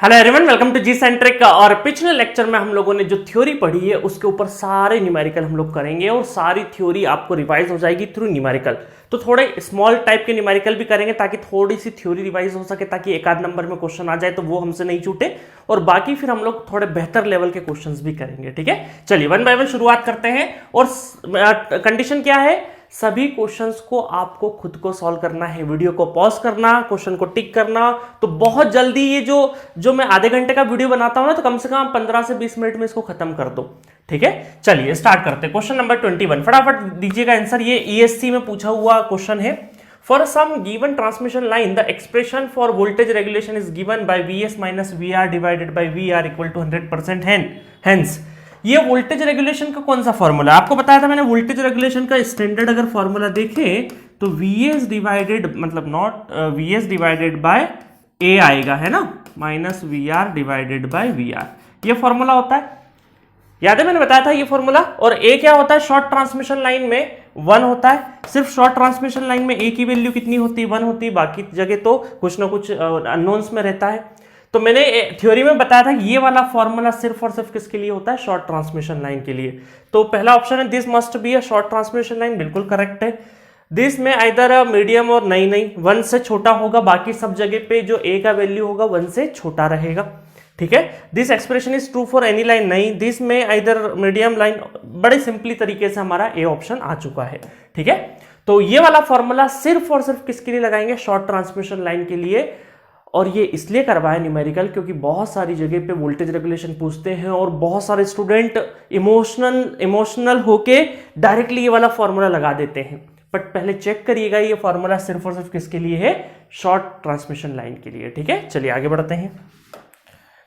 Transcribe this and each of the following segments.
Hello everyone, welcome to G centric. और पिछले lecture में हम लोगों ने जो थ्योरी पढ़ी है उसके ऊपर सारे न्यूमेरिकल हम लोग करेंगे और सारी थ्योरी आपको रिवाइज हो जाएगी थ्रू न्यूमेरिकल। तो थोड़े स्मॉल टाइप के न्यूमेरिकल भी करेंगे ताकि थोड़ी सी थ्योरी रिवाइज हो सके, ताकि एक आध नंबर में क्वेश्चन आ जाए तो वो हमसे नहीं छूटे, और बाकी फिर हम लोग थोड़े बेहतर लेवल के क्वेश्चंस भी करेंगे। ठीक है, चलिए वन बाय वन शुरुआत करते हैं। और कंडीशन क्या है, सभी क्वेश्चंस को आपको खुद को सॉल्व करना है, वीडियो को पॉज करना, क्वेश्चन को टिक करना। तो बहुत जल्दी ये जो मैं आधे घंटे का वीडियो बनाता हूं ना, तो कम से कम 15 से 20 मिनट में इसको खत्म कर दो। ठीक है, चलिए स्टार्ट करते हैं। क्वेश्चन नंबर 21, फटाफट दीजिएगा आंसर। ये ईएससी में पूछा हुआ क्वेश्चन है। For some given transmission line the expression for voltage regulation is given by VS minus VR divided by VR equal to 100%। Hence ये वोल्टेज रेगुलेशन का कौन सा फॉर्मूला आपको बताया था मैंने। वोल्टेज रेगुलेशन का स्टैंडर्ड अगर फॉर्मूला देखें तो Vs डिवाइडेड मतलब not Vs divided by A आएगा, है ना, minus VR divided by VR. ये फॉर्मूला होता है, याद है मैंने बताया था ये फॉर्मूला। और ए क्या होता है, शॉर्ट ट्रांसमिशन लाइन में 1 होता है। सिर्फ शॉर्ट ट्रांसमिशन लाइन में ए की वैल्यू कितनी होती है, 1 होती है। बाकी जगह तो कुछ ना कुछ अननोन्स में रहता है। तो मैंने थ्योरी में बताया था ये वाला फॉर्मूला सिर्फ और सिर्फ किसके लिए होता है, शॉर्ट ट्रांसमिशन लाइन के लिए। तो पहला ऑप्शन है this must be a short transmission line, बिल्कुल करेक्ट है। दिस में आइदर मीडियम और नहीं 1 से छोटा होगा, बाकी सब जगह पे जो ए का वैल्यू होगा 1 से छोटा रहेगा। ठीक है, this expression is true for any line, नहीं। दिस में आइदर मीडियम लाइन, बड़े सिंपली तरीके से हमारा ए ऑप्शन आ चुका है। ठीक है, तो ये वाला फॉर्मूला सिर्फ और सिर्फ किसके लिए लगाएंगे, शॉर्ट ट्रांसमिशन लाइन के लिए। और ये इसलिए करवाया न्यूमेरिकल क्योंकि बहुत सारी जगह पे वोल्टेज रेगुलेशन पूछते हैं और बहुत सारे स्टूडेंट इमोशनल होके डायरेक्टली ये वाला फॉर्मूला लगा देते हैं। बट पहले चेक करिएगा ये फॉर्मूला सिर्फ और सिर्फ किसके लिए है, शॉर्ट ट्रांसमिशन लाइन के लिए। ठीक है, चलिए आगे बढ़ते हैं।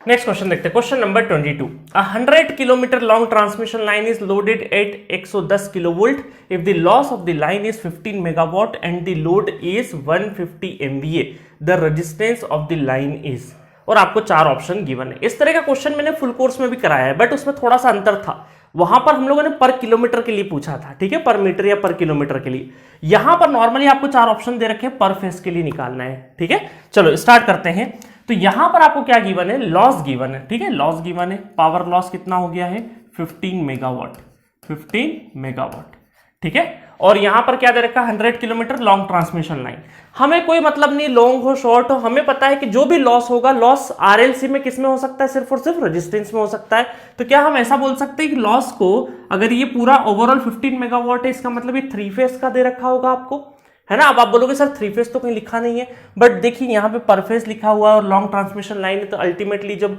नेक्स्ट क्वेश्चन देखते हैं। Question number 22, 100 kilometre long transmission line is loaded at 110 kilovolt if the loss of the line is 15 megawatt and the load is 150 MVA, the resistance of the line is. और आपको 4 option given है। इस तरह का question मैंने full course में भी कराया है, बट उसमें थोड़ा सा अंतर था। वहां पर हम लोगों ने पर किलोमीटर के लिए पूछा था, ठीक है, पर मीटर या पर किलोमीटर के लिए। यहां पर नॉर्मली आपको 4 ऑप्शन दे रखे हैं, पर फेस के लिए निकालना है। ठीक है, चलो स्टार्ट करते हैं। तो यहां पर आपको क्या गिवन है, लॉस गिवन है। ठीक है, लॉस गिवन है, पावर लॉस कितना हो गया है, 15 मेगावाट, 15 मेगावाट। ठीक है, और यहां पर क्या दे रखा है, 100 किलोमीटर लॉन्ग ट्रांसमिशन लाइन। हमें कोई मतलब नहीं लॉन्ग हो शॉर्ट हो, हमें पता है कि जो भी लॉस होगा, लॉस आरएलसी में किस में हो सकता है, सिर्फ और सिर्फ रेजिस्टेंस में हो सकता है। तो क्या हम ऐसा बोल सकते हैं कि लॉस को, अगर ये पूरा ओवरऑल 15 मेगावाट है, इसका मतलब ये 3 फेज का दे रखा होगा आपको, है ना। अब आप बोलोगे सर 3 फेज तो कहीं लिखा नहीं है, बट देखिए यहाँ पे पर फेज लिखा हुआ है और लॉन्ग ट्रांसमिशन लाइन है। तो अल्टीमेटली जब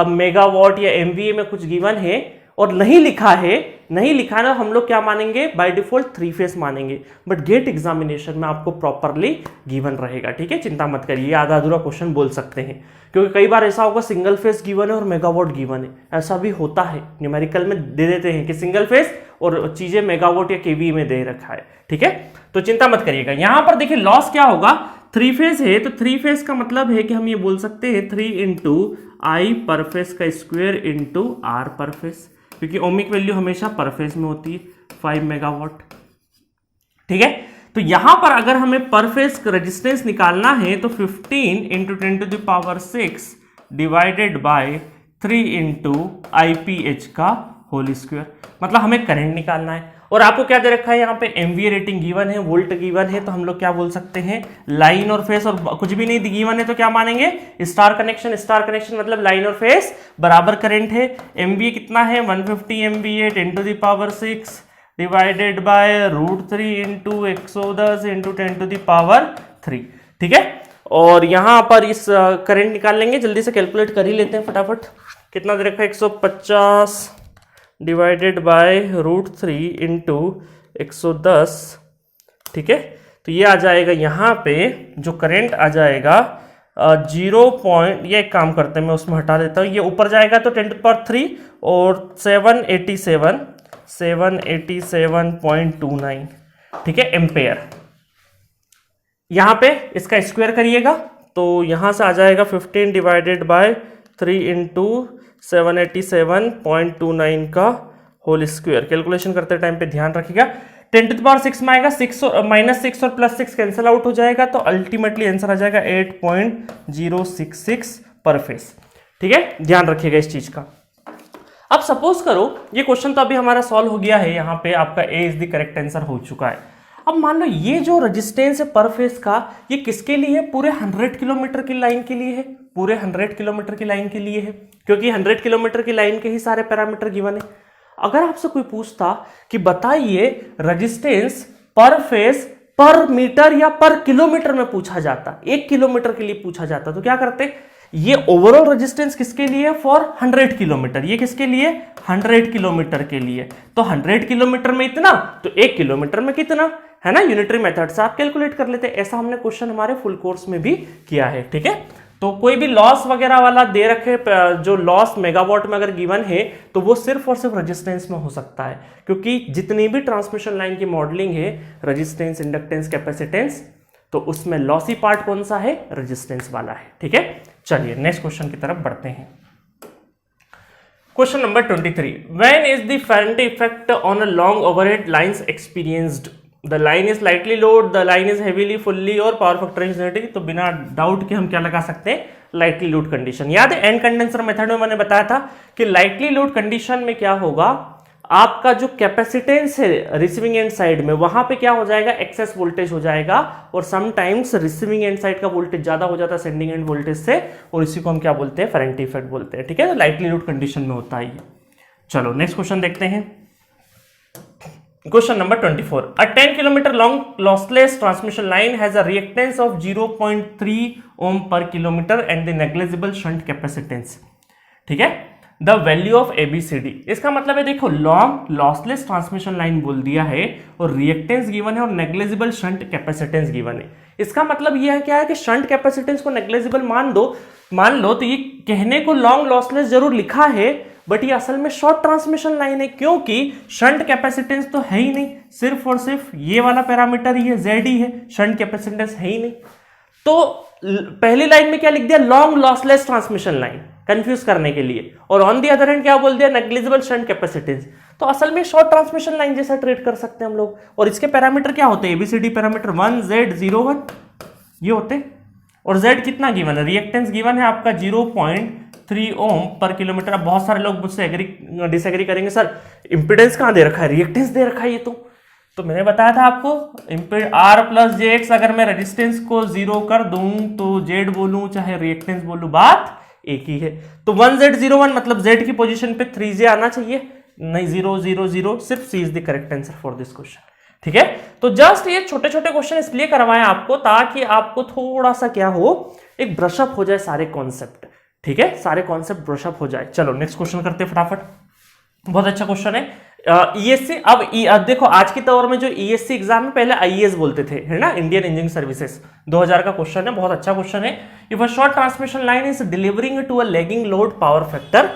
मेगावाट या एमवीए में कुछ गिवन है और नहीं लिखा है ना, हम लोग क्या मानेंगे, बाय डिफॉल्ट 3 फेज मानेंगे। बट गेट एग्जामिनेशन में आपको प्रॉपरली गिवन रहेगा। ठीक है, चिंता मत करिए, आधा अधूरा क्वेश्चन बोल सकते हैं, क्योंकि कई बार ऐसा होगा सिंगल फेज गिवन है और मेगावाट गिवन है, ऐसा भी होता है। न्यूमेरिकल में दे देते हैं कि सिंगल फेज और चीजें मेगावाट या केवी में दे रखा है। ठीक है, तो चिंता मत करिएगा। यहां पर देखिए लॉस क्या होगा, 3 फेज है, तो 3 फेज का मतलब है कि हम ये बोल सकते हैं 3 इंटू आई पर फेज का स्क्वायर इंटू आर पर फेज, क्योंकि ओमिक वैल्यू हमेशा पर फेज में होती है, 5 मेगावाट। ठीक है, तो यहां पर अगर हमें पर फेज रेजिस्टेंस निकालना है तो 15 into 10 to the power 6 divided by 3 into IPH का होल स्क्वायर, मतलब हमें करंट निकालना है। और आपको क्या दे रखा है, यहाँ पे एमवीए रेटिंग गिवन है, वोल्ट गिवन है, तो हम लोग क्या बोल सकते हैं, लाइन और फेस, और कुछ भी नहीं गिवन है तो क्या मानेंगे, स्टार कनेक्शन। स्टार कनेक्शन मतलब लाइन और फेस बराबर करंट है। एमवीए कितना है, 150 MVA 10 to the power 6 divided by √3 into 110 into 10 to the power 3। ठीक है, और यहां पर इस करंट निकाल लेंगे, जल्दी से कैलकुलेट कर ही लेते हैं फटाफट। कितना दे रखा है, 150 डिवाइडेड बाय √3 इंटू 110। ठीक है, तो ये आ जाएगा, यहाँ पे जो करंट आ जाएगा 0 पॉइंट, ये एक काम करते हैं मैं उसमें हटा देता हूँ, ये ऊपर जाएगा तो 10 to the power 3 और 787.29। ठीक है, एम्पेयर। यहाँ पे इसका स्क्वायर करिएगा तो यहाँ से आ जाएगा 15 डिवाइडेड बाय 3 इंटू 787.29 का होल स्क्वायर। कैलकुलेशन करते टाइम पे ध्यान रखिएगा, 10 to the power 6 में आएगा, 6 और -6 और +6 कैंसिल आउट हो जाएगा, तो अल्टीमेटली आंसर आ जाएगा 8.066 पर फेस। ठीक है, ध्यान रखिएगा इस चीज का। अब सपोज करो ये क्वेश्चन तो अभी हमारा सॉल्व हो गया है, यहाँ पे आपका ए इज द करेक्ट आंसर हो चुका है। अब मान लो ये जो रेजिस्टेंस है पर फेज का, ये किसके लिए है? पूरे 100 किलोमीटर की लाइन के लिए है, पूरे 100 किलोमीटर की लाइन के लिए है, क्योंकि 100 किलोमीटर की लाइन के ही सारे पैरामीटर गिवन है। अगर आपसे कोई पूछता कि बताइए रेजिस्टेंस पर फेज पर मीटर या पर किलोमीटर में पूछा जाता, 1 किलोमीटर के लिए पूछा जाता, तो क्या करते? ये ओवरऑल रेजिस्टेंस किसके लिए? For 100 kilometre. ये किसके लिए? 100 किलोमीटर के लिए। तो 100 किलोमीटर में इतना, तो 1 किलोमीटर में कितना, है ना। यूनिटरी मेथड से आप कैलकुलेट कर लेते हैं। ऐसा हमने क्वेश्चन हमारे फुल कोर्स में भी किया है, ठीक है। तो कोई भी लॉस वगैरह वाला दे रखे, जो लॉस मेगावाट में अगर गिवन है, तो वो सिर्फ और सिर्फ रेजिस्टेंस में हो सकता है, क्योंकि जितनी भी ट्रांसमिशन लाइन की मॉडलिंग है, रेजिस्टेंस, इंडक्टेंस, कैपेसिटेंस, तो उसमें लॉसी पार्ट कौन सा है? रेजिस्टेंस वाला है, ठीक है। चलिए नेक्स्ट क्वेश्चन की तरफ बढ़ते हैं। Question number 23, when is the फेरेंटी effect on a long overhead lines experienced? The line is lightly load, the line is heavily, fully, और पावर फैक्टर इज नेगेटिव। तो बिना डाउट के हम क्या लगा सकते हैं? Lightly load condition. याद है एंड कंडेंसर मेथड में मैंने बताया था कि लाइटली लोड कंडीशन में क्या होगा, आपका जो कैपेसिटेंस है रिसीविंग एंड साइड में, वहां पे क्या हो जाएगा? एक्सेस वोल्टेज हो जाएगा, और समटाइम्स रिसीविंग एंड साइड का वोल्टेज ज्यादा हो जाता है सेंडिंग एंड वोल्टेज से, और इसी को हम क्या बोलते हैं? फेरेंटी इफेक्ट बोलते हैं, ठीक है। तो लाइटली लोड कंडीशन में होता है ये। चलो नेक्स्ट क्वेश्चन देखते हैं। Question number 24, a 10 kilometre long lossless transmission line has a reactance of 0.3 ओम पर kilometre and the negligible shunt capacitance, ठीक है। द वैल्यू ऑफ ABCD, इसका मतलब है देखो लॉन्ग लॉसलेस ट्रांसमिशन लाइन बोल दिया है, और रिएक्टेंस गिवन है, और नेग्लिजिबल शंट कैपेसिटेंस गिवन है। इसका मतलब यह है क्या है कि शंट कैपेसिटेंस को नेग्लिजिबल मान लो, तो ये कहने को लॉन्ग लॉसलेस जरूर लिखा है, बट ये असल में शॉर्ट ट्रांसमिशन लाइन है, क्योंकि शंट कैपेसिटेंस तो है ही नहीं, सिर्फ और सिर्फ ये वाला पैरामीटर ही है, Z ही है, शंट कैपेसिटेंस है ही नहीं। तो पहली लाइन में क्या लिख दिया? Long lossless transmission line, confuse करने के लिए, और ऑन दी अदर हैंड क्या बोल दिया? Negligible shunt capacitance. तो असल में शॉर्ट ट्रांसमिशन लाइन जैसा ट्रीट कर सकते हैं हम लोग। और इसके पैरामीटर क्या होते हैं? ABCD पैरामीटर 1 Z 0 1 ये होते, और Z कितना गिवन है? रिएक्टेंस गिवन है आपका 0.3 ओम पर किलोमीटर। अब बहुत सारे लोग मुझसे डिसएग्री करेंगे, सर इंपिडेंस कहां दे रखा है? रिएक्टेंस दे रखा है ये तो मैंने बताया था आपको R प्लस JX, अगर मैं रेजिस्टेंस को 0 कर दूं तो Z बोलूं चाहे रिएक्टेंस बोलूं, बात एक ही है। तो 1Z01 मतलब Z की पोजीशन पे 3J आना चाहिए, नहीं 0 0 0, सिर्फ C is the correct answer for this question, ठीक है। तो जस्ट ये छोटे छोटे क्वेश्चन इसलिए करवाए आपको, ताकि आपको थोड़ा सा क्या हो, एक ब्रशअप हो जाए सारे कॉन्सेप्ट, ठीक है, सारे कॉन्सेप्ट ब्रशअप हो जाए। चलो नेक्स्ट क्वेश्चन करते हैं फटाफट, बहुत अच्छा क्वेश्चन है। ESC, अब देखो आज के दौर में जो ESC एग्जाम में पहले IES बोलते थे, है ना, इंडियन इंजीनियरिंग सर्विसेज, 2000 का क्वेश्चन है, बहुत अच्छा क्वेश्चन है। If a short transmission line is delivering to a lagging load power factor,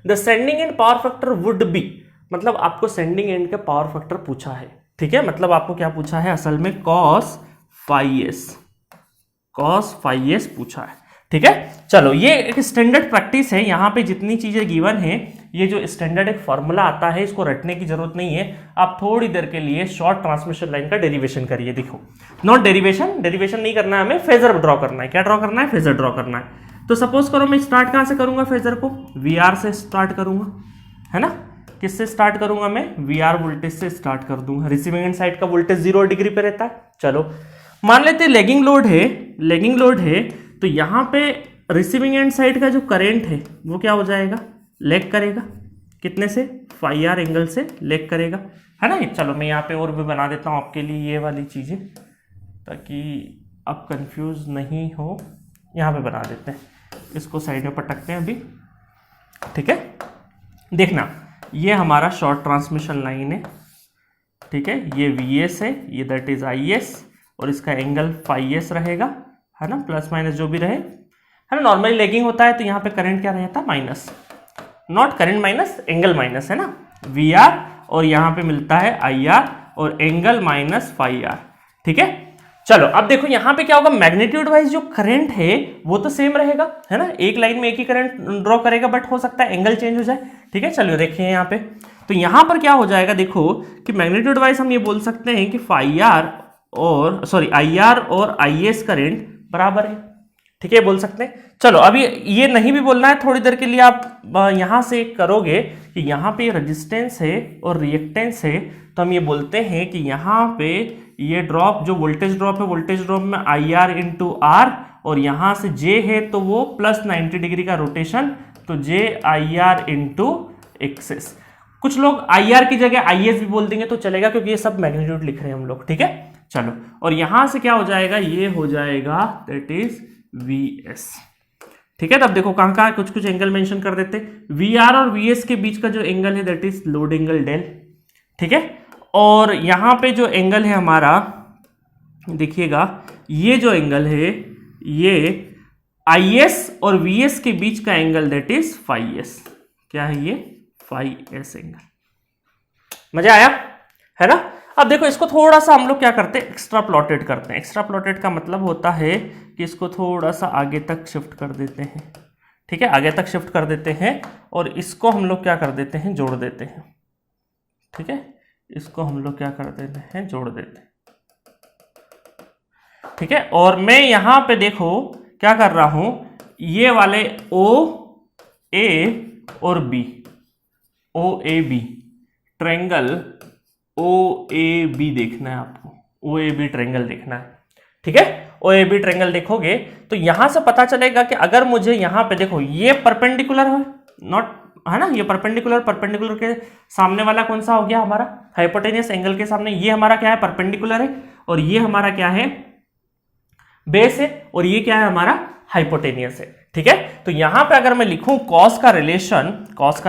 the sending end power factor would be, मतलब आपको सेंडिंग एंड का पावर फैक्टर पूछा है, ठीक है, मतलब आपको क्या पूछा है असल में? cos phi s पूछा है, ठीक है। चलो ये एक स्टैंडर्ड प्रैक्टिस है, यहाँ पे जितनी चीजें गिवन है, ये जो स्टैंडर्ड एक फॉर्मूला आता है, इसको रटने की जरूरत नहीं है। आप थोड़ी देर के लिए शॉर्ट ट्रांसमिशन लाइन का डेरिवेशन करिए। देखो नॉट डेरिवेशन नहीं करना है हमें, फेजर ड्रॉ करना है। क्या ड्रॉ करना है? फेजर ड्रॉ करना है। तो सपोज करो मैं स्टार्ट कहां से करूंगा? फेजर को VR से स्टार्ट करूंगा, है ना। किससे स्टार्ट करूंगा मैं? VR वोल्टेज से स्टार्ट कर दूंगा। रिसीविंग एंड साइड का वोल्टेज 0 डिग्री पे रहता है। चलो मान लेते हैं लेगिंग लोड है, तो यहां पे रिसीविंग एंड साइड का जो करंट है वो क्या हो जाएगा? लैग करेगा, कितने से? phi r एंगल से लैग करेगा, है ना। चलो मैं यहाँ पे और भी बना देता हूँ आपके लिए ये वाली चीजें, ताकि आप कंफ्यूज नहीं हो। यहाँ पे बना देते हैं, इसको साइड में पटकते हैं अभी, ठीक है। देखना ये हमारा शॉर्ट ट्रांसमिशन लाइन है, ठीक है, ये VS है, ये दैट इज IS, और इसका एंगल phi s रहेगा, है ना, प्लस माइनस जो भी रहे, है ना। नॉर्मली लैगिंग होता है तो यहाँ पे करंट क्या रहता है? Minus, not current minus, angle minus, है ना, VR, और यहाँ पे मिलता है IR और एंगल माइनस phi r, ठीक है। चलो अब देखो यहाँ पे क्या होगा? मैग्नीट्यूड वाइज जो करंट है वो तो सेम रहेगा, है ना, एक लाइन में एक ही करंट ड्रॉ करेगा, बट हो सकता है एंगल चेंज हो जाए, ठीक है। चलो देखिए यहाँ पे, तो यहाँ पर क्या हो जाएगा? देखो कि मैग्नीट्यूड वाइज हम ये बोल सकते हैं कि IR और IS करंट बराबर है, ठीक है, बोल सकते हैं। चलो अभी ये नहीं भी बोलना है, थोड़ी देर के लिए आप यहां से करोगे कि यहाँ पे रेजिस्टेंस है और रिएक्टेंस है, तो हम ये बोलते हैं कि यहाँ पे ये ड्रॉप जो वोल्टेज ड्रॉप है, वोल्टेज ड्रॉप में आई आर इंटू आर, और यहां से जे है तो वो प्लस 90 डिग्री का रोटेशन, तो जे आई आर इंटू एक्सेस। कुछ लोग आई आर की जगह आई एस भी बोल देंगे तो चलेगा, क्योंकि ये सब मैग्नीट्यूड लिख रहे हैं हम लोग, ठीक है। चलो, और यहां से क्या हो जाएगा, ये हो जाएगा दैट इज वी एस, ठीक है। तब देखो कहां कहां कुछ कुछ एंगल मेंशन कर देते, वी आर और वी एस के बीच का जो एंगल है that is load angle del, ठीक है। और यहां पे जो एंगल है हमारा, देखिएगा ये जो एंगल है ये आई एस और वी एस के बीच का angle that is phi S. क्या है ये, फाई एस एंगल। मजा आया है ना। अब देखो इसको थोड़ा सा हम लोग क्या करते हैं, एक्स्ट्रा प्लॉटेड करते हैं। एक्स्ट्रा प्लॉटेड का मतलब होता है कि इसको थोड़ा सा आगे तक शिफ्ट कर देते हैं, ठीक है, आगे तक शिफ्ट कर देते हैं, और इसको हम लोग क्या कर देते हैं, जोड़ देते हैं, ठीक है। इसको हम लोग क्या कर देते हैं, जोड़ देते हैं, ठीक है। और मैं यहां पे देखो क्या कर रहा हूं, ये वाले ओ ए और B, O A B triangle, O A B देखना है आपको, ओ ए बी ट्रायंगल देखना है, ठीक है। ओ ए बी ट्रायंगल देखोगे तो यहां से पता चलेगा कि अगर मुझे यहां पे देखो ये परपेंडिकुलर है, नॉट है ना, ये परपेंडिकुलर, परपेंडिकुलर के सामने वाला कौन सा हो गया हमारा, हाइपोटेनियस एंगल के सामने ये हमारा क्या है, परपेंडिकुलर है, और ये हमारा क्या है, बेस है, और ये क्या है हमारा, हाइपोटेनियस है, ठीक है। तो यहां पे अगर मैं लिखूं कॉस का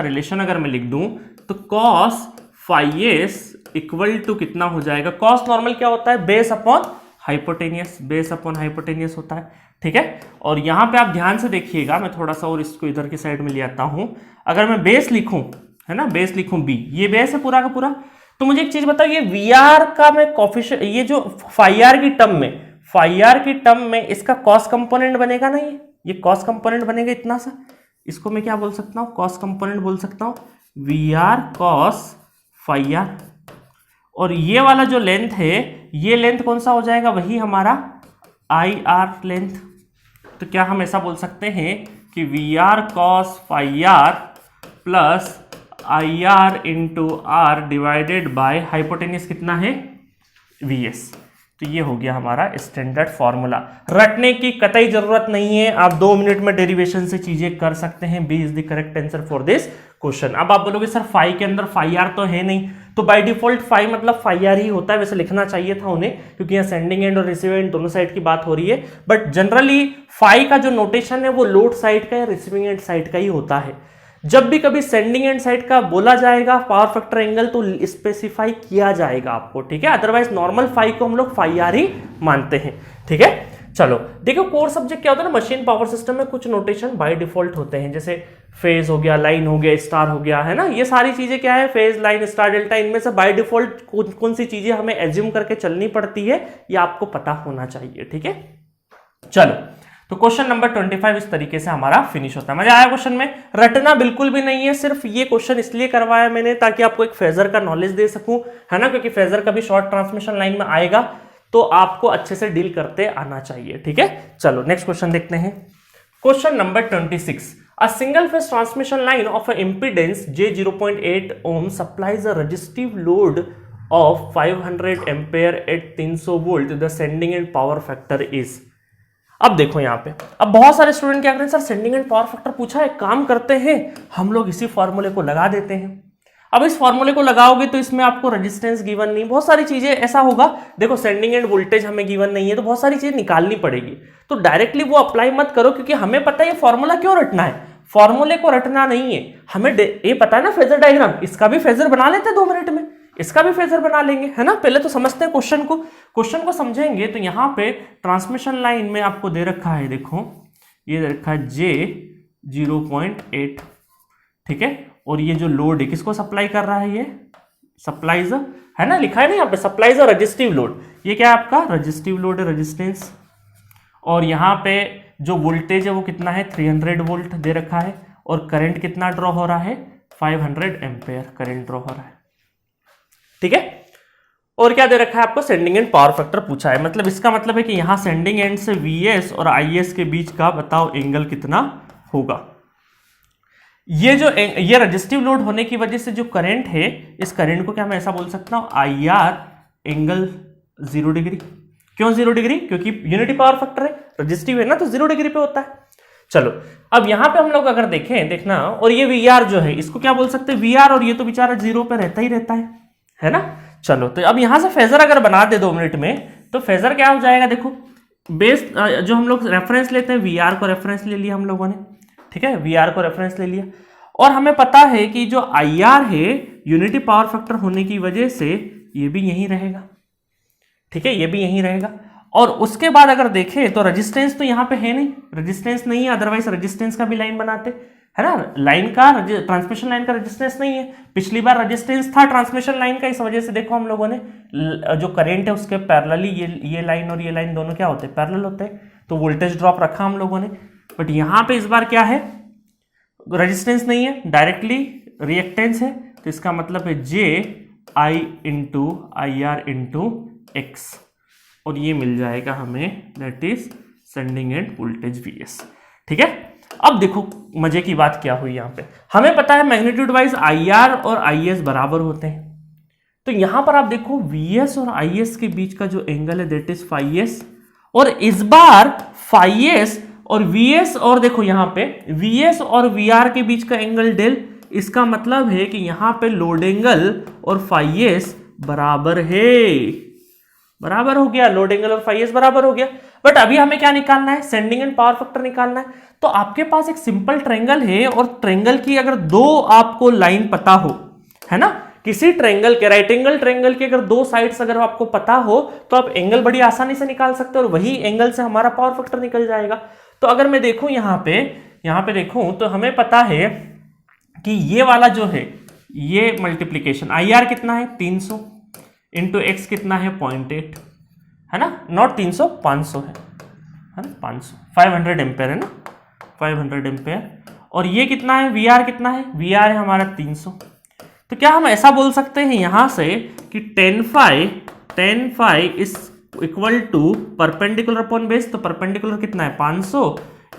रिलेशन अगर मैं लिख दूं तो cos phi S equal to कितना हो जाएगा, कॉस नॉर्मल क्या होता है, base upon hypotenuse, base upon hypotenuse होता है, ठीक है। और यहां पे आप ध्यान से देखिएगा, मैं थोड़ा सा और इसको इधर की साइड में ले आता हूं। अगर मैं बेस लिखूं, है ना, बेस लिखूं बी, ये बेस है पूरा का पूरा, तो मुझे एक चीज बताओ, ये वी आर का मैं कोफिशिएंट, ये जो फाई आर की टर्म में इसका कॉस कंपोनेंट बनेगा ना, ये कॉस कंपोनेंट बनेगा इतना सा, इसको मैं क्या बोल सकता हूं, कॉस कंपोनेंट बोल सकता हूं, V R cos phi R. और ये वाला जो लेंथ है, ये लेंथ कौन सा हो जाएगा, वही हमारा आई आर लेंथ। तो क्या हम ऐसा बोल सकते हैं कि V R cos phi R plus I R into R divided by hypotenuse कितना है, वी एस। तो ये हो गया हमारा स्टैंडर्ड फॉर्मूला। रटने की कतई जरूरत नहीं है, आप 2 मिनट में डेरिवेशन से चीजें कर सकते हैं। B is the correct answer for this question. अब आप बोलोगे सर फाई के अंदर फाई आर तो है नहीं, तो बाय डिफॉल्ट फाई मतलब फाई आर ही होता है, वैसे लिखना चाहिए था उन्हें, क्योंकि यहाँ सेंडिंग एंड और रिसीविंग एंड दोनों साइड की बात हो रही है। बट जनरली फाई का जो नोटेशन है वो लोड साइड का या रिसीविंग एंड साइड का ही होता है। जब भी कभी सेंडिंग एंड साइड का बोला जाएगा पावर फैक्टर एंगल तो स्पेसिफाई किया जाएगा आपको, ठीक है। अदरवाइज नॉर्मल फाई को हम लोग फाई आर ही मानते हैं, ठीक है। चलो देखो कोर सब्जेक्ट क्या होता है ना, मशीन पावर सिस्टम में कुछ नोटेशन बाय डिफॉल्ट होते हैं, जैसे फेज हो गया, लाइन हो गया, स्टार हो गया, है ना। ये सारी चीजें क्या है, फेज, लाइन, स्टार, डेल्टा, इनमें से बाय डिफॉल्ट कौन सी चीजें हमें एज्यूम करके चलनी पड़ती है, ये आपको पता होना चाहिए, ठीक है। चलो तो क्वेश्चन नंबर 25 इस तरीके से हमारा फिनिश होता है। मजा आया क्वेश्चन में, रटना बिल्कुल भी नहीं है, सिर्फ ये क्वेश्चन इसलिए करवाया मैंने ताकि आपको एक फेजर का नॉलेज दे सकूं, है ना, क्योंकि फेजर का भी शॉर्ट ट्रांसमिशन लाइन में आएगा तो आपको अच्छे से डील करते आना चाहिए, ठीक है। चलो नेक्स्ट क्वेश्चन देखते हैं। Question number 26, a single phase transmission line of a impedance J0.8 ohm supplies a resistive load of 500 ampere at 300 volt. The sending end power factor is। अब देखो यहाँ पे, अब बहुत सारे स्टूडेंट क्या करें, sir sending end power factor पूछा है, काम करते हैं हम लोग इसी फॉर्मूले को लगा देते हैं। अब इस फॉर्मूले को लगाओगे तो इसमें आपको रेजिस्टेंस गिवन नहीं, बहुत सारी चीजें ऐसा होगा, देखो सेंडिंग एंड वोल्टेज हमें गिवन नहीं है तो बहुत सारी चीजें निकालनी पड़ेगी। तो डायरेक्टली वो अप्लाई मत करो, क्योंकि हमें पता है ये फॉर्मूला क्यों रटना है, फॉर्मूले को रटना नहीं है, हमें ये पता है ना फेजर डायग्राम, इसका भी फेजर बना लेते हैं 2 मिनट में, इसका भी फेजर बना लेंगे, है ना। पहले तो समझते हैं क्वेश्चन को समझेंगे। तो यहाँ पे ट्रांसमिशन लाइन में आपको दे रखा है, देखो ये दे रखा है J0.8, ठीक है। और ये जो लोड है किसको सप्लाई कर रहा है, ये सप्लाइज, है ना, लिखा है ना यहाँ पे सप्लाइज और रजिस्टिव लोड। ये क्या है आपका रजिस्टिव लोड है, रेजिस्टेंस। और यहाँ पे जो वोल्टेज है वो कितना है, 300 वोल्ट दे रखा है, और करंट कितना ड्रॉ हो रहा है, 500 एम्पेयर करंट ड्रॉ हो रहा है, ठीक है। और क्या दे रखा है आपको, सेंडिंग एंड पावर फैक्टर पूछा है। मतलब इसका मतलब है कि यहाँ सेंडिंग एंड से Vs और Is के बीच का बताओ एंगल कितना होगा। ये रजिस्टिव लोड होने की वजह से जो करंट है, इस करंट को क्या मैं ऐसा बोल सकता हूँ, IR एंगल 0 डिग्री। क्यों 0 डिग्री? क्योंकि यूनिटी पावर फैक्टर है, रजिस्टिव है ना, तो 0 डिग्री पे होता है। चलो अब यहां पे हम लोग अगर देखें, देखना, और ये VR जो है इसको क्या बोल सकते हैं, VR, और ये तो बेचारा 0 पे रहता ही रहता है ना। चलो तो अब यहां से फेजर अगर बना दे 2 मिनट में, तो फेजर क्या हो जाएगा, देखो बेस जो हम लोग रेफरेंस लेते हैं, VR को रेफरेंस ले लिया हम लोगों ने, ठीक है, VR को रेफरेंस ले लिया, और हमें पता है कि जो IR है यूनिटी पावर फैक्टर होने की वजह से ये भी यहीं रहेगा, ठीक है, ये भी यहीं रहेगा। और उसके बाद अगर देखें तो रेजिस्टेंस तो यहाँ पे है नहीं, रेजिस्टेंस नहीं है, अदरवाइज रेजिस्टेंस का भी लाइन बनाते, है ना। लाइन का, ट्रांसमिशन लाइन का रेजिस्टेंस नहीं है, पिछली बार रेजिस्टेंस था ट्रांसमिशन लाइन का, इस वजह से देखो हम लोगों ने जो करंट है उसके पैरेलली ये लाइन और ये लाइन दोनों क्या होते हैं, पैरेलल होते हैं, तो वोल्टेज ड्रॉप रखा हम लोगों ने। बट यहाँ पे इस बार क्या है, रेजिस्टेंस नहीं है, डायरेक्टली रिएक्टेंस है, तो इसका मतलब है JI into IR into X, और ये मिल जाएगा हमें, that is sending end voltage Vs, ठीक है। अब देखो मजे की बात क्या हुई, यहाँ पे हमें पता है मैग्नीट्यूड वाइज IR और IS बराबर होते हैं, तो यहां पर आप देखो Vs और IS के बीच का जो एंगल है दैट इज φs, और इस बार φs और Vs, और देखो यहां पे Vs और VR के बीच का एंगल डेल, इसका मतलब है कि यहां पे लोड एंगल और φs बराबर है, बराबर हो गया, लोड एंगल और φs बराबर हो गया। बट अभी हमें क्या निकालना है, सेंडिंग एंड पावर फैक्टर निकालना है। तो आपके पास एक सिंपल ट्रायंगल है, और ट्रायंगल की अगर 2 आपको लाइन पता हो, है ना, किसी ट्रायंगल के, राइट एंगल ट्रायंगल के अगर 2 साइड्स अगर आपको पता हो, तो आप एंगल बड़ी आसानी से निकाल सकते हो, और वही एंगल से हमारा पावर फैक्टर निकल जाएगा। तो अगर मैं देखूं यहाँ पे देखूं, तो हमें पता है कि ये वाला जो है, ये मल्टीप्लीकेशन IR कितना है 300 इंटू X कितना है 0.8, है ना, नॉट 300, 500 है ना, 500, 500 एम्पेयर है ना, 500 एम्पेयर, और ये कितना है, VR कितना है, VR है हमारा 300। तो क्या हम ऐसा बोल सकते हैं यहां से कि tan phi is equal to perpendicular upon base, तो परपेंडिकुलर कितना है 500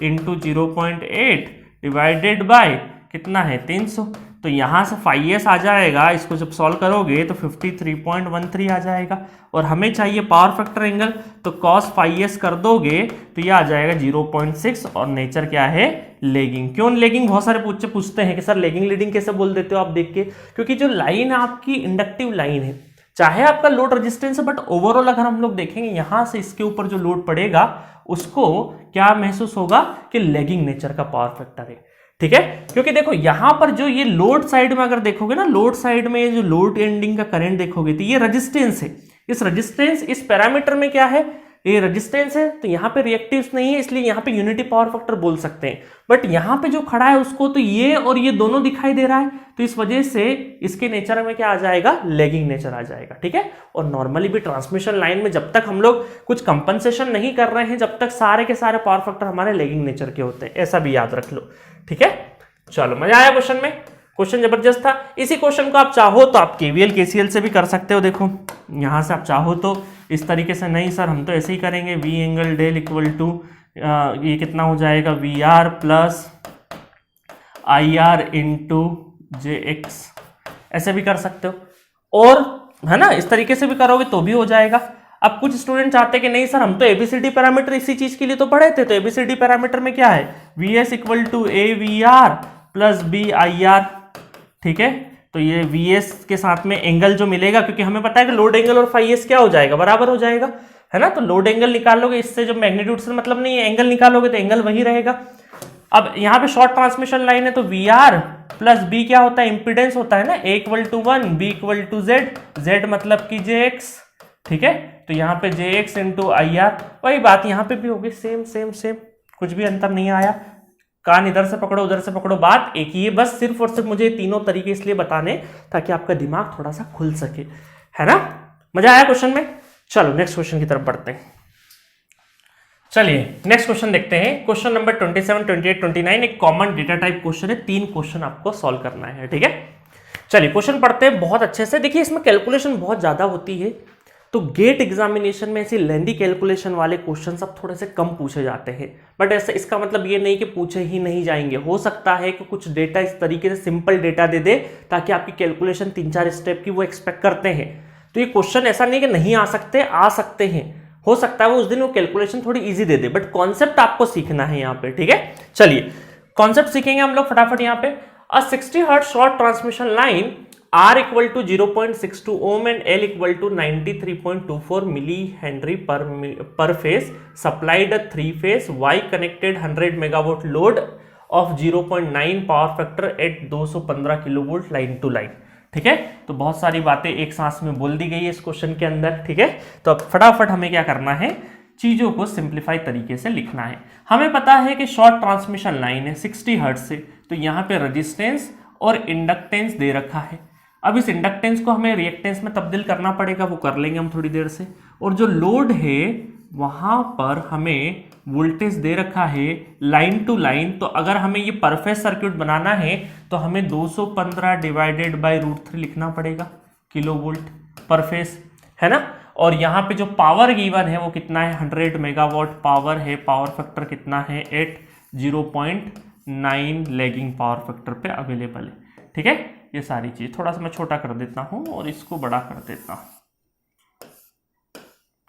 इंटू 0.8 डिवाइडेड बाय कितना है 300, तो यहां से φs आ जाएगा, इसको जब सॉल्व करोगे तो 53.13 आ जाएगा, और हमें चाहिए पावर फैक्टर एंगल, तो cos φs कर दोगे तो ये आ जाएगा 0.6, और नेचर क्या है, लेगिंग। क्यों लेगिंग, बहुत सारे पूछते हैं कि सर लेगिंग लीडिंग कैसे बोल देते हो आप देख के, क्योंकि जो लाइन आपकी इंडक्टिव लाइन है, चाहे आपका लोड रेजिस्टेंस है, बट ओवरऑल अगर हम लोग देखेंगे यहां से इसके ऊपर जो लोड पड़ेगा उसको क्या महसूस होगा कि लेगिंग नेचर का पावर फैक्टर है, ठीक है। क्योंकि देखो यहां पर जो ये लोड साइड में अगर देखोगे ना, लोड साइड में जो लोड एंडिंग का करंट देखोगे तो ये रेजिस्टेंस है, इस रेजिस्टेंस इस पैरामीटर में क्या है, ये रेजिस्टेंस है, तो यहाँ पे रिएक्टिव्स नहीं है, इसलिए यहाँ पे यूनिटी पावर फैक्टर बोल सकते हैं। बट यहाँ पे जो खड़ा है उसको तो ये और ये दोनों दिखाई दे रहा है, तो इस वजह से इसके नेचर में क्या आ जाएगा, लेगिंग नेचर आ जाएगा, ठीक है। और नॉर्मली भी ट्रांसमिशन लाइन में जब तक हम लोग कुछ कंपनसेशन नहीं कर रहे हैं, जब तक सारे के सारे पावर फैक्टर हमारे लेगिंग नेचर के होते हैं, ऐसा भी याद रख लो, ठीक है। चलो मजा आया क्वेश्चन में, क्वेश्चन जबरदस्त था। इसी क्वेश्चन को आप चाहो तो आप KVL KCL से भी कर सकते हो, देखो यहां से आप चाहो तो इस तरीके से, नहीं सर हम तो ऐसे ही करेंगे, V angle del equal to ये कितना हो जाएगा VR plus IR into JX, ऐसे भी कर सकते हो, और है ना इस तरीके से भी करोगे तो भी हो जाएगा। अब कुछ स्टूडेंट चाहते हैं कि नहीं सर हम तो ABCD पैरामीटर इसी चीज के लिए तो पढ़े थे, तो ABCD पैरामीटर में क्या है, VS equal to AVR plus BIR, ठीक है। तो ये VS के साथ में एंगल जो मिलेगा, क्योंकि हमें पता है कि लोड एंगल और φs क्या हो जाएगा, बराबर हो जाएगा, है ना। तो लोड एंगल निकालोगे, इससे जो मैग्नीट्यूड से मतलब नहीं है, एंगल निकालोगे तो एंगल वही रहेगा। अब यहाँ पे शॉर्ट ट्रांसमिशन लाइन है, तो VR प्लस B क्या होता है, इंपीडेंस होता है ना, A equal to 1 B equal to Z मतलब कि JX, ठीक है। तो यहाँ पे JX इंटू IR, वही बात यहाँ पे भी होगी, सेम सेम सेम, कुछ भी अंतर नहीं आया, कान इधर से पकड़ो उधर से पकड़ो, बात एक ही है, बस सिर्फ और सिर्फ मुझे तीनों तरीके इसलिए बताने ताकि आपका दिमाग थोड़ा सा खुल सके, है ना। मजा आया क्वेश्चन में। चलो नेक्स्ट क्वेश्चन की तरफ बढ़ते हैं। चलिए नेक्स्ट क्वेश्चन देखते हैं, क्वेश्चन नंबर 27, 28, 29, एक कॉमन डेटा टाइप क्वेश्चन है, 3 क्वेश्चन आपको सॉल्व करना है, ठीक है। चलिए क्वेश्चन पढ़ते हैं बहुत अच्छे से। देखिए इसमें कैलकुलेशन बहुत ज्यादा होती है, तो गेट एग्जामिनेशन में ऐसे लेंदी कैलकुलेशन वाले क्वेश्चन अब थोड़े से कम पूछे जाते हैं, बट ऐसा इसका मतलब ये नहीं कि पूछे ही नहीं जाएंगे। हो सकता है कि कुछ डेटा इस तरीके से सिंपल डेटा दे दे ताकि आपकी कैलकुलेशन 3-4 स्टेप की वो एक्सपेक्ट करते हैं। तो ये क्वेश्चन ऐसा नहीं कि नहीं आ सकते हैं, हो सकता है वो उस दिन वो कैलकुलेशन थोड़ी easy they they, but concept आपको सीखना है यहाँ पे, ठीक है। चलिए कॉन्सेप्ट सीखेंगे हम लोग फटाफट यहाँ पे। अ 60 hertz short transmission line R equal to 0.62 ohm and L equal to 93.24 millihenry per phase supplied a 3-phase Y connected 100 megawatt load of 0.9 power factor at 215 kilovolt line to line। ठीक है, तो बहुत सारी बातें एक सांस में बोल दी गई है इस क्वेश्चन के अंदर। ठीक है, तो अब फटाफट हमें क्या करना है, चीजों को सिंप्लीफाई तरीके से लिखना है। हमें पता है कि शॉर्ट ट्रांसमिशन लाइन है 60 हर्ट्ज से, तो यहाँ पे रेजिस्टेंस और इंडक्टेंस दे रखा है। अब इस इंडक्टेंस को हमें रिएक्टेंस में तब्दील करना पड़ेगा, वो कर लेंगे हम थोड़ी देर से। और जो लोड है वहां पर हमें वोल्टेज दे रखा है लाइन टू लाइन, तो अगर हमें ये परफेक्ट सर्किट बनाना है तो हमें 215 डिवाइडेड बाय √3 लिखना पड़ेगा किलो वोल्ट पर फेस, है ना। और यहाँ पे जो पावर गिवन है वो कितना है, 100 मेगावाट पावर है। पावर फैक्टर कितना है, 8, 0.9 लैगिंग पावर फैक्टर पे अवेलेबल है। ठीक है, ये सारी चीज थोड़ा सा मैं छोटा कर देता हूं और इसको बड़ा कर देता हूं।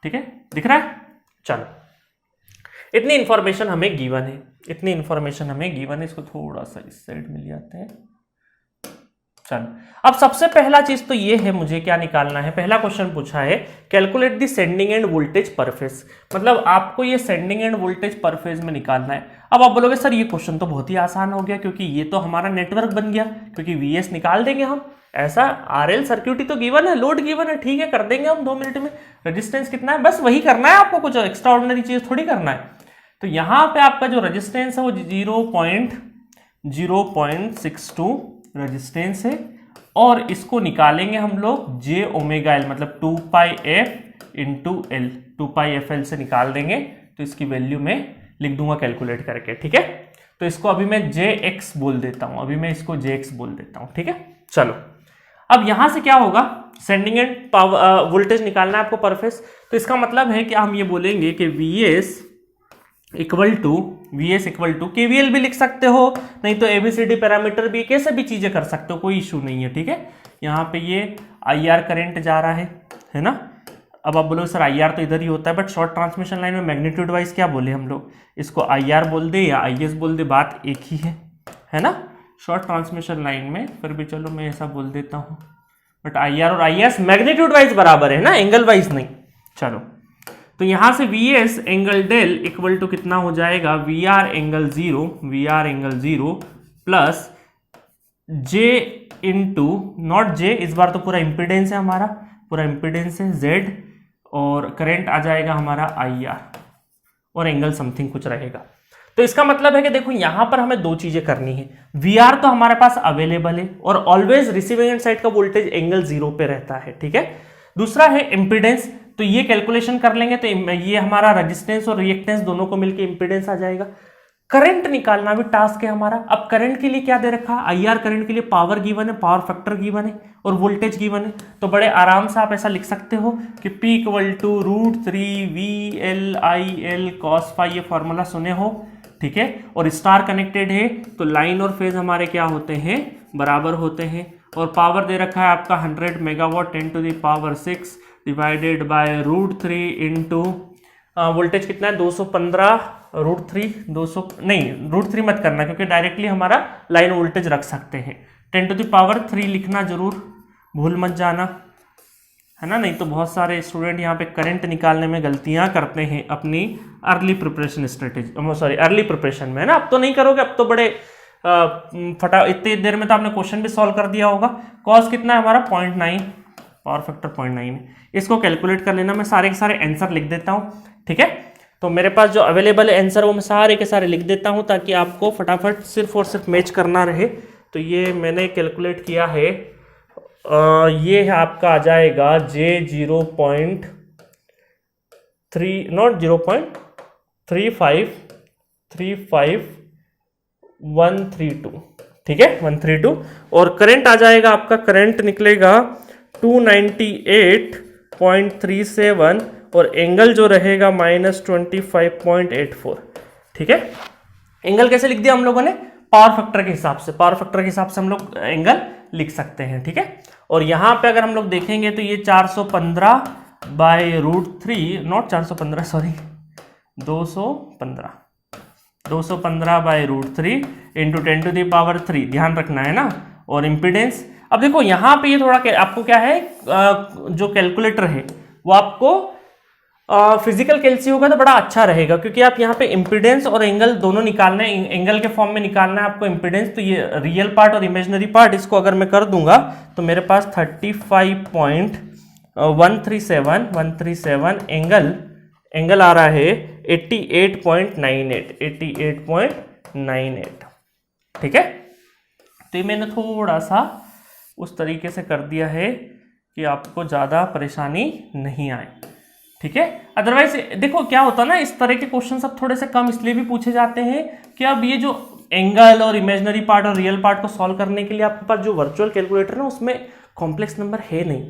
ठीक है, दिख रहा है। चलो, इतनी इंफॉर्मेशन हमें गिवन है, इसको थोड़ा सा इस साइड में ले आते हैं। चलो, अब सबसे पहला चीज तो ये है, मुझे क्या निकालना है। पहला क्वेश्चन पूछा है calculate the sending end voltage पर फेज, मतलब आपको ये सेंडिंग एंड वोल्टेज पर फेज में निकालना है। अब आप बोलोगे सर ये क्वेश्चन तो बहुत ही आसान हो गया, क्योंकि ये तो हमारा नेटवर्क बन गया, क्योंकि वीएस निकाल देंगे हम। ऐसा आरएल सर्क्यूट ही तो गिवन है, लोड गिवन है, ठीक है, कर देंगे हम 2 मिनट में। रेजिस्टेंस कितना है, बस वही करना है आपको, कुछ एक्स्ट्रा ऑर्डिनरी चीज थोड़ी करना है। तो यहां पे आपका जो रेजिस्टेंस है वो 0.62 रेजिस्टेंस है, और इसको निकालेंगे हम लोग जे ओमेगा एल, मतलब 2πf इंटू एल, 2πfl से निकाल देंगे। तो इसकी वैल्यू में लिख दूंगा कैलकुलेट करके। ठीक है, तो इसको अभी मैं jx बोल देता हूं, ठीक है। चलो, अब यहां से क्या होगा, सेंडिंग एंड पावर वोल्टेज निकालना है आपको पर फेज। तो इसका मतलब है कि हम ये बोलेंगे कि Vs इक्वल टू KVL भी लिख सकते हो, नहीं तो ABCD पैरामीटर भी, कैसे भी चीजें कर सकते हो, कोई इशू नहीं है। ठीक है, यहाँ पे ये IR करंट जा रहा है ना। अब आप बोलो सर IR तो इधर ही होता है, बट शॉर्ट ट्रांसमिशन लाइन में मैग्नीट्यूड वाइज क्या बोले हम लोग, इसको IR बोल दे या IS बोल दे, बात एक ही है ना। शॉर्ट ट्रांसमिशन लाइन में फिर भी चलो मैं ऐसा बोल देता हूँ, बट IR और IS मैग्नीट्यूड वाइज बराबर है ना, एंगल वाइज नहीं। चलो, तो यहां से Vs angle del equal to कितना हो जाएगा, VR angle 0 plus J into not J, इस बार तो पूरा इंपीडेंस है हमारा, पूरा इंपीडेंस है Z, और करंट आ जाएगा हमारा IR, और एंगल समथिंग कुछ रहेगा। तो इसका मतलब है कि देखो यहां पर हमें 2 चीजें करनी है। VR तो हमारे पास अवेलेबल है, और ऑलवेज रिसीविंग एंड साइड का वोल्टेज एंगल 0 पे रहता है। ठीक है, दूसरा है इंपीडेंस, तो ये कैलकुलेशन कर लेंगे, तो ये हमारा रेजिस्टेंस और रिएक्टेंस दोनों को मिलकर इंपीडेंस आ जाएगा। करंट निकालना भी टास्क है हमारा। अब करंट के लिए क्या दे रखा है, IR करंट के लिए पावर गिवन है, पावर फैक्टर गिवन है, और वोल्टेज गिवन है। तो बड़े आराम से आप ऐसा लिख सकते हो कि P equal to √3 VLIL cos φ, ये फॉर्मूला सुने हो। ठीक है, और स्टार कनेक्टेड है तो लाइन और फेज हमारे क्या होते हैं, बराबर होते हैं। और पावर दे रखा है आपका 100 megawatt 10⁶ divided by √3 into voltage कितना है, 215 √3 मत करना, क्योंकि डायरेक्टली हमारा लाइन वोल्टेज रख सकते हैं। 10⁻³ लिखना जरूर, भूल मत जाना, है ना। नहीं तो बहुत सारे स्टूडेंट यहाँ पे करंट निकालने में गलतियां करते हैं अपनी अर्ली प्रिपरेशन में, है ना। अब तो नहीं करोगे, अब तो बड़े इतनी देर में तो आपने क्वेश्चन भी सॉल्व कर दिया होगा। कॉस कितना है हमारा 0.9, पावर फैक्टर 0.9 है, इसको कैलकुलेट कर लेना। मैं सारे के सारे आंसर लिख देता हूँ। ठीक है, तो मेरे पास जो अवेलेबल है आंसर वो मैं सारे के सारे लिख देता हूँ, ताकि आपको फटाफट सिर्फ और सिर्फ मैच करना रहे। तो ये मैंने कैलकुलेट किया है, ये है आपका आ जाएगा J 0.3 नॉट 0.35132, ठीक है 132। और करंट आ जाएगा आपका, करंट निकलेगा 298 0.37 और एंगल जो रहेगा -25.84। ठीक है, एंगल कैसे लिख दिया हम लोगों ने? पावर फैक्टर के हिसाब से, पावर फैक्टर के हिसाब से हम लोग एंगल लिख सकते हैं। ठीक है, और यहां पे अगर हम लोग देखेंगे तो ये 415/√3, नॉट 415 सॉरी 215/√3 इंटू 10⁻³ ध्यान रखना है ना। और इम्पीडेंस, अब देखो यहां पे ये थोड़ा आपको क्या है, जो कैलकुलेटर है वो आपको फिजिकल कैलसी होगा तो बड़ा अच्छा रहेगा, क्योंकि आप यहाँ पे इम्पीडेंस और एंगल दोनों निकालना है, एंगल के फॉर्म में निकालना है आपको इम्पीडेंस। तो ये रियल पार्ट और इमेजिनरी पार्ट, इसको अगर मैं कर दूंगा तो मेरे पास 35.137 एंगल आ रहा है 88.98। ठीक है, तो ये मैंने थोड़ा सा उस तरीके से कर दिया है कि आपको ज़्यादा परेशानी नहीं आए। ठीक है, अदरवाइज देखो क्या होता है ना, इस तरह के क्वेश्चन सब थोड़े से कम इसलिए भी पूछे जाते हैं कि अब ये जो एंगल और इमेजिनरी पार्ट और रियल पार्ट को सॉल्व करने के लिए आपके पास जो वर्चुअल कैलकुलेटर ना उसमें कॉम्प्लेक्स नंबर है नहीं,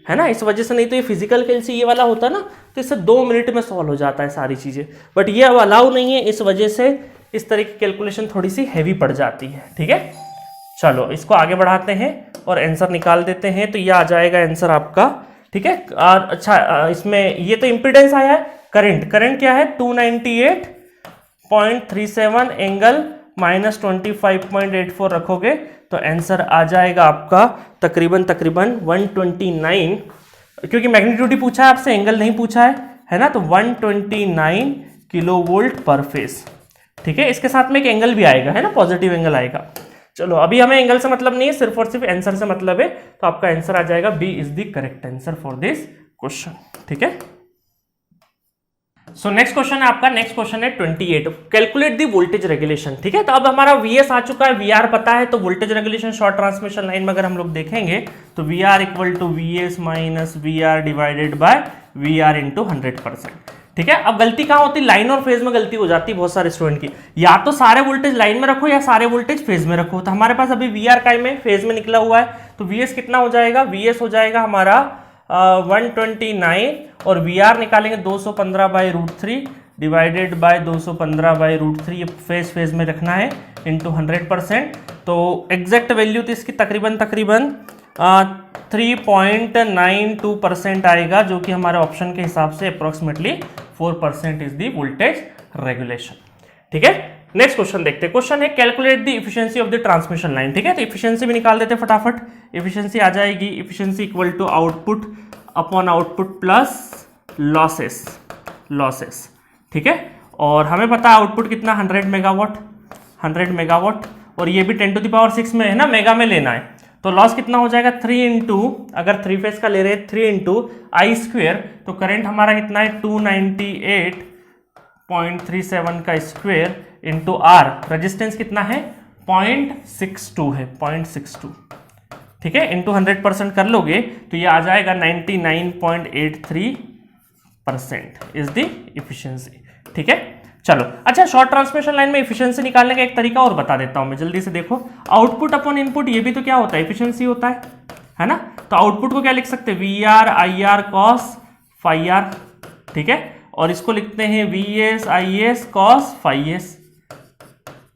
है ना, इस वजह से। नहीं तो ये फिजिकल कैलसी ये वाला होता ना तो इससे 2 मिनट में सॉल्व हो जाता है सारी चीज़ें, बट ये अब अलाउ नहीं है, इस वजह से इस तरह की कैलकुलेशन थोड़ी सी हैवी पड़ जाती है। ठीक है, चलो इसको आगे बढ़ाते हैं और आंसर निकाल देते हैं। तो ये आ जाएगा आंसर आपका। ठीक है, अच्छा इसमें ये तो इम्पीडेंस आया है। करंट क्या है, 298.37 एंगल -25.84 रखोगे तो आंसर आ जाएगा आपका तकरीबन 129, क्योंकि मैग्नीट्यूड ही पूछा है आपसे, एंगल नहीं पूछा है ना, तो 129 किलोवोल्ट पर फेज। ठीक है, इसके साथ में एक एंगल भी आएगा, है ना, पॉजिटिव एंगल आएगा। चलो अभी हमें एंगल से मतलब नहीं है, सिर्फ और सिर्फ आंसर से मतलब है, तो आपका आंसर आ जाएगा B is the correct answer for this question. ठीक है, सो नेक्स्ट क्वेश्चन है आपका, नेक्स्ट क्वेश्चन है 28, कैलकुलेट द वोल्टेज रेगुलेशन। ठीक है, तो अब हमारा वीएस आ चुका है, वीआर पता है, तो voltage regulation short transmission line में अगर हम लोग देखेंगे तो VR equal to VS minus VR divided by VR into 100%। ठीक है, अब गलती कहाँ होती है, लाइन और फेज में गलती हो जाती है बहुत सारे स्टूडेंट की, या तो सारे वोल्टेज लाइन में रखो या सारे वोल्टेज फेज में रखो। तो हमारे पास अभी वीआर काय में फेज में निकला हुआ है, तो वीएस कितना हो जाएगा, वीएस हो जाएगा हमारा 129 और वीआर निकालेंगे 215/√3 डिवाइडेड बाय 215/√3, ये फेज में रखना है इंटू 100%। तो एग्जैक्ट वैल्यू तो इसकी तकरीबन 3.92% आएगा, जो कि हमारे ऑप्शन के हिसाब से approximately 4% is the voltage regulation. ठीक है, नेक्स्ट क्वेश्चन देखते हैं। क्वेश्चन है calculate the efficiency of the transmission line. ठीक है, तो इफिशिएंसी भी निकाल देते हैं फटाफट। इफिशिएंसी आ जाएगी, efficiency equal to output upon output plus losses. ठीक है, और हमें पता है आउटपुट कितना 100 मेगावाट, और ये भी 10⁻⁶ में है ना, मेगा में लेना है, तो लॉस कितना हो जाएगा 3 इंटू, अगर 3 फेज का ले रहे हैं 3 इंटू I², तो करंट हमारा कितना है 298.37 का स्क्वायर इंटू आर, रेजिस्टेंस कितना है 0.62 है, 0.62। ठीक है, इंटू 100% कर लोगे तो ये आ जाएगा 99.83% इज द इफिशियंसी। ठीक है, चलो अच्छा, शॉर्ट ट्रांसमिशन लाइन में इफिशियंसी निकालने का एक तरीका और बता देता हूं मैं जल्दी से। देखो आउटपुट अपॉन इनपुट, ये भी तो क्या होता है, इफिशियंसी होता है ना। तो आउटपुट को क्या लिख सकते हैं, V R I R cos phi R. ठीक है, और इसको लिखते हैं V S I S cos phi S,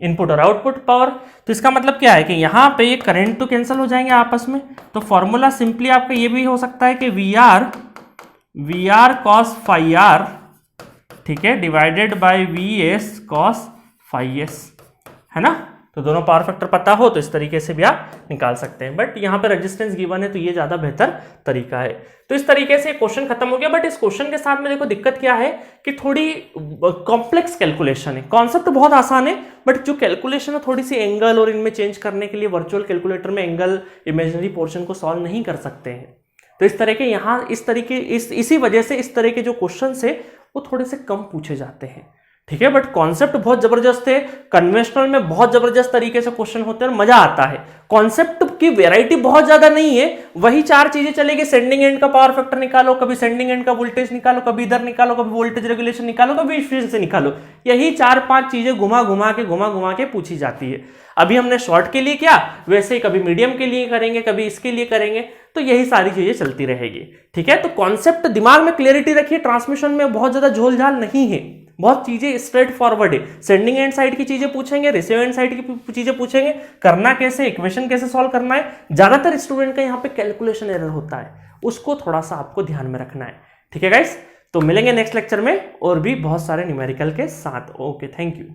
input और आउटपुट पावर। तो इसका मतलब क्या है कि यहाँ पे ये करंट तो कैंसिल हो जाएंगे आपस में, तो फॉर्मूला सिंपली आपका ये भी हो सकता है कि V R cos phi R, ठीक है, divided by V S cos phi S, है ना। तो दोनों पावर फैक्टर पता हो तो इस तरीके से भी आप निकाल सकते हैं, बट यहाँ पे रेजिस्टेंस गिवन है तो ये ज्यादा बेहतर तरीका है। तो इस तरीके से क्वेश्चन खत्म हो गया, बट इस क्वेश्चन के साथ में देखो दिक्कत क्या है कि थोड़ी कॉम्प्लेक्स कैलकुलेशन है। कॉन्सेप्ट तो बहुत आसान है, बट जो कैलकुलेशन है थोड़ी सी एंगल और इनमें चेंज करने के लिए वर्चुअल कैलकुलेटर में एंगल इमेजिनरी पोर्शन को सॉल्व नहीं कर सकते हैं। तो इस तरह के यहाँ इसी वजह से इस तरह के जो क्वेश्चन है वो थोड़े से कम पूछे जाते हैं। ठीक है, बट कॉन्सेप्ट बहुत जबरदस्त है, कन्वेंशनल में बहुत जबरदस्त तरीके से क्वेश्चन होते हैं और मजा आता है। कॉन्सेप्ट की वैरायटी बहुत ज्यादा नहीं है, वही 4 चीजें चलेगी, सेंडिंग एंड का पावर फैक्टर निकालो, कभी सेंडिंग एंड का वोल्टेज निकालो, कभी इधर निकालो, कभी वोल्टेज रेगुलेशन निकालो, कभी एफिशिएंसी निकालो, यही 4-5 चीजें घुमा घुमा के पूछी जाती है। अभी हमने शॉर्ट के लिए किया, वैसे ही कभी मीडियम के लिए करेंगे, कभी इसके लिए करेंगे, तो यही सारी चीजें चलती रहेगी। ठीक है, तो कॉन्सेप्ट दिमाग में क्लियरिटी रखिए, ट्रांसमिशन में बहुत ज्यादा झोलझाल नहीं है, बहुत चीजें स्ट्रेट फॉरवर्ड है। सेंडिंग एंड साइड की चीजें पूछेंगे, रिसीविंग एंड साइड की चीजें पूछेंगे, करना कैसे, इक्वेशन कैसे सॉल्व करना है। ज्यादातर स्टूडेंट का यहाँ पे कैलकुलेशन एरर होता है, उसको थोड़ा सा आपको ध्यान में रखना है। ठीक है गाइस, तो मिलेंगे नेक्स्ट लेक्चर में और भी बहुत सारे न्यूमेरिकल के साथ। Okay, thank you.